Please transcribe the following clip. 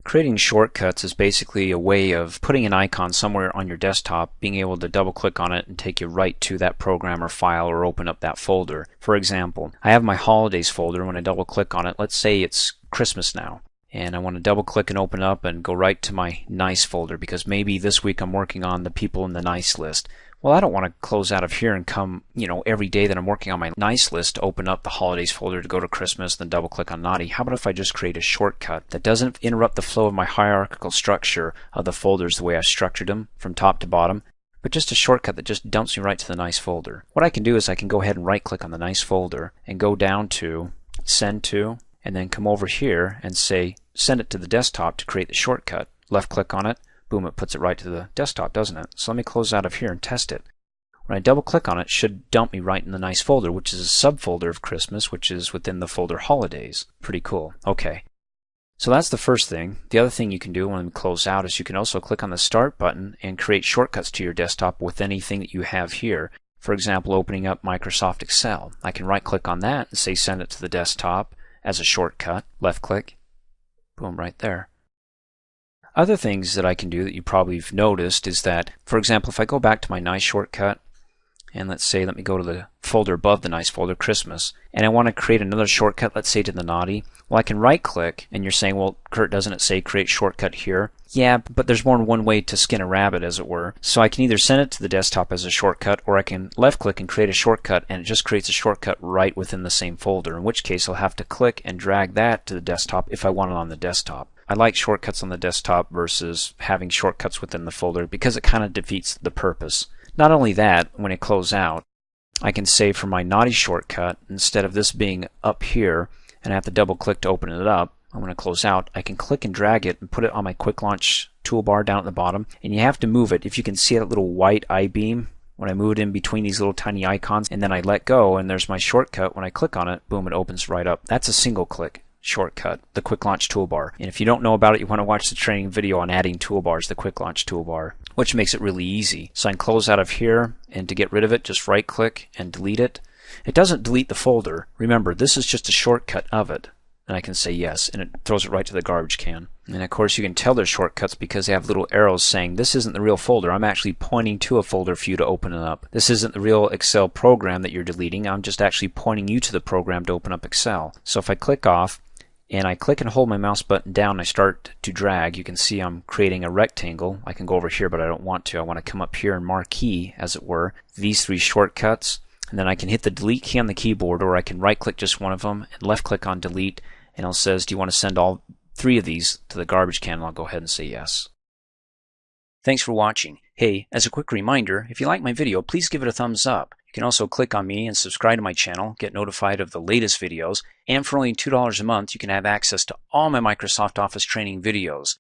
Creating shortcuts is basically a way of putting an icon somewhere on your desktop, being able to double click on it and take you right to that program or file or open up that folder. For example, I have my holidays folder. When I double click on it, let's say it's Christmas now, and I want to double click and open up and go right to my nice folder because maybe this week I'm working on the people in the nice list. Well, I don't want to close out of here and come, every day that I'm working on my nice list to open up the holidays folder to go to Christmas, then double click on naughty. How about if I just create a shortcut that doesn't interrupt the flow of my hierarchical structure of the folders the way I've structured them from top to bottom, but just a shortcut that just dumps me right to the nice folder. What I can do is I can go ahead and right click on the nice folder and go down to send to, and then come over here and say send it to the desktop to create the shortcut. Left click on it. Boom, it puts it right to the desktop, doesn't it? So let me close out of here and test it. When I double click on it, it should dump me right in the nice folder, which is a subfolder of Christmas, which is within the folder holidays. Pretty cool. Okay. So that's the first thing. The other thing you can do when we close out is you can also click on the start button and create shortcuts to your desktop with anything that you have here. For example, opening up Microsoft Excel. I can right click on that and say send it to the desktop as a shortcut. Left click. Boom, right there. Other things that I can do that you probably have noticed is that, for example, if I go back to my nice shortcut, and let me go to the folder above the nice folder, Christmas, and I want to create another shortcut, let's say to the naughty. Well, I can right click, and you're saying, well, Kurt, doesn't it say create shortcut here? Yeah, but there's more than one way to skin a rabbit, as it were. So I can either send it to the desktop as a shortcut, or I can left click and create a shortcut, and it just creates a shortcut right within the same folder, in which case I'll have to click and drag that to the desktop if I want it on the desktop. I like shortcuts on the desktop versus having shortcuts within the folder because it kind of defeats the purpose. Not only that, when I close out, I can say for my naughty shortcut, instead of this being up here and I have to double click to open it up, I'm going to close out, I can click and drag it and put it on my quick launch toolbar down at the bottom, and you have to move it. If you can see that little white I-beam, when I move it in between these little tiny icons and then I let go and there's my shortcut, when I click on it, boom, it opens right up. That's a single click shortcut, the quick launch toolbar. And if you don't know about it, you want to watch the training video on adding toolbars, the quick launch toolbar, which makes it really easy. So I can close out of here, and to get rid of it, just right click and delete it. It doesn't delete the folder. Remember, this is just a shortcut of it. And I can say yes, and it throws it right to the garbage can. And of course you can tell they're shortcuts because they have little arrows saying this isn't the real folder. I'm actually pointing to a folder for you to open it up. This isn't the real Excel program that you're deleting. I'm just actually pointing you to the program to open up Excel. So if I click off, and I click and hold my mouse button down, I start to drag. You can see I'm creating a rectangle. I can go over here, but I don't want to. I want to come up here and marquee, as it were, these three shortcuts. And then I can hit the delete key on the keyboard, or I can right click just one of them and left click on delete, and it says, do you want to send all three of these to the garbage can? And I'll go ahead and say yes. Thanks for watching. Hey, as a quick reminder, if you like my video, please give it a thumbs up. You can also click on me and subscribe to my channel, get notified of the latest videos, and for only $2 a month, you can have access to all my Microsoft Office training videos.